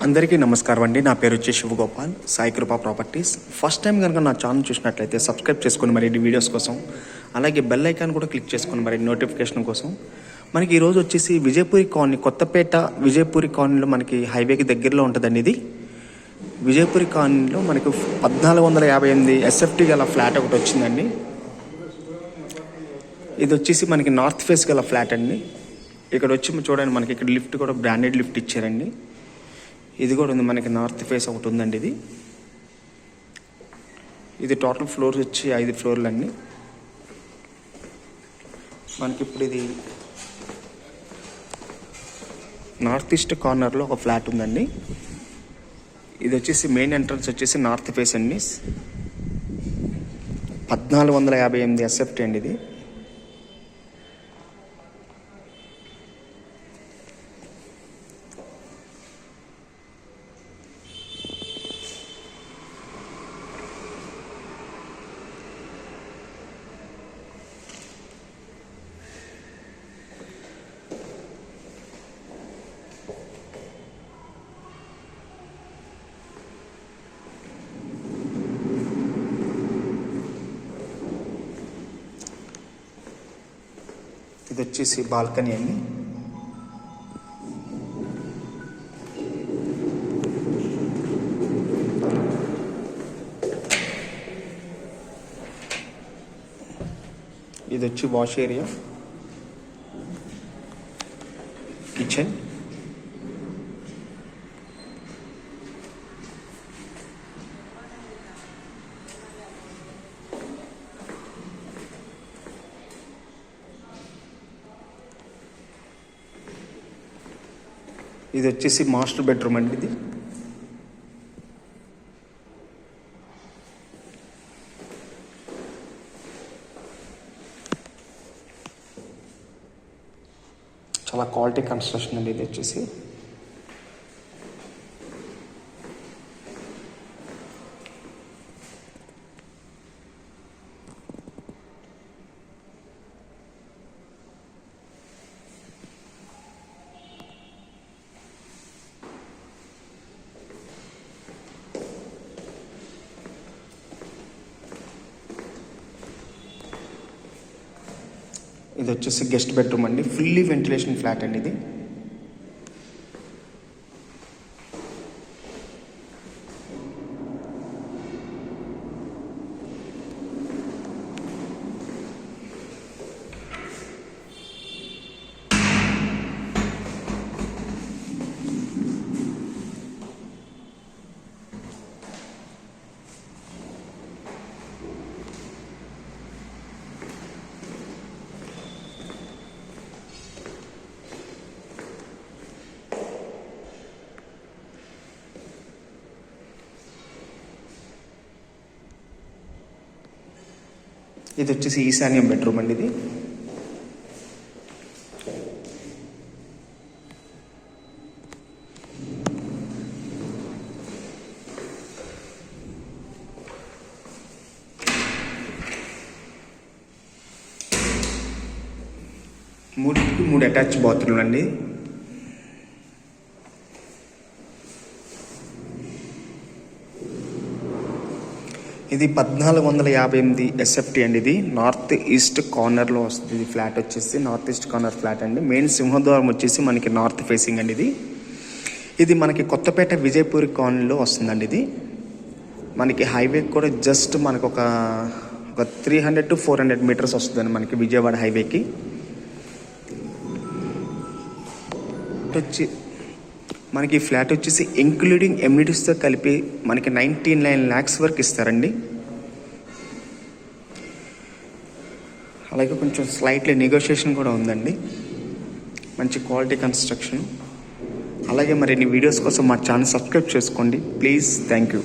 అందరికీ నమస్కారం అండి. నా పేరు వచ్చి శివగోపాల్, సాయి కృపా ప్రాపర్టీస్. ఫస్ట్ టైం కనుక నా ఛానల్ చూసినట్లయితే సబ్స్క్రైబ్ చేసుకుని మరి వీడియోస్ కోసం, అలాగే బెల్ ఐకాన్ కూడా క్లిక్ చేసుకుని మరి నోటిఫికేషన్ కోసం. మనకి ఈరోజు వచ్చేసి విజయపురి కాలనీ, కొత్తపేట విజయపురి కాలనీలో మనకి హైవేకి దగ్గరలో ఉంటుందండి. ఇది విజయపురి కాలనీలో మనకు 1458 ఎస్ఎఫ్టీ గల ఫ్లాట్ ఒకటి వచ్చిందండి. ఇది వచ్చేసి మనకి నార్త్ ఫేస్ గల ఫ్లాట్ అండి. ఇక్కడ వచ్చి చూడండి, మనకి ఇక్కడ లిఫ్ట్ కూడా బ్రాండెడ్ లిఫ్ట్ ఇచ్చారండి. ఇది కూడా ఉంది, మనకి నార్త్ ఫేస్ ఒకటి ఉందండి. ఇది టోటల్ ఫ్లోర్స్ వచ్చి 5 ఫ్లోర్లు అండి. మనకి ఇప్పుడు ఇది నార్త్ ఈస్ట్ కార్నర్లో ఒక ఫ్లాట్ ఉందండి. ఇది వచ్చేసి మెయిన్ ఎంట్రన్స్ వచ్చేసి నార్త్ ఫేస్ అండి. 1458 ఎస్ఎఫ్టీ అండి. ఇది వచ్చేసి బాల్కనీ అండి. ఇది వచ్చి వాష్ ఏరియా, కిచెన్. ఇది వచ్చేసి మాస్టర్ బెడ్రూమ్ అండి. ఇది చాలా క్వాలిటీ కన్స్ట్రక్షన్ అండి. ఇది వచ్చేసి ఇది వచ్చేసి గెస్ట్ బెడ్రూమ్ అండి. ఫుల్లీ వెంటిలేషన్ ఫ్లాట్ అండి. ఇది ఇది వచ్చేసి ఈశాన్యం బెడ్రూమ్ అండి. ఇది మూడింటికి 3 అటాచ్ బాత్రూమ్లు అండి. ఇది 1458 ఎస్ఎఫ్టీ అండి. ఇది నార్త్ ఈస్ట్ కార్నర్లో వస్తుంది. ఇది ఫ్లాట్ వచ్చేసి నార్త్ ఈస్ట్ కార్నర్ ఫ్లాట్ అండి. మెయిన్ సింహద్వారం వచ్చేసి మనకి నార్త్ ఫేసింగ్ అండి. ఇది మనకి కొత్తపేట విజయపురి కాలనీలో వస్తుందండి. ఇది మనకి హైవే కూడా జస్ట్ మనకు ఒక 300 to 400 మీటర్స్ వస్తుందండి మనకి విజయవాడ హైవేకి. వచ్చి మనకి ఈ ఫ్లాట్ వచ్చేసి ఇంక్లూడింగ్ ఎమ్యూనిటీస్తో కలిపి మనకి 99 lakhs వరకు ఇస్తారండి. అలాగే కొంచెం స్లైట్లీ నెగోషియేషన్ కూడా ఉందండి. మంచి క్వాలిటీ కన్స్ట్రక్షన్. అలాగే మరిన్ని వీడియోస్ కోసం మా ఛానల్ సబ్స్క్రైబ్ చేసుకోండి ప్లీజ్. Thank you.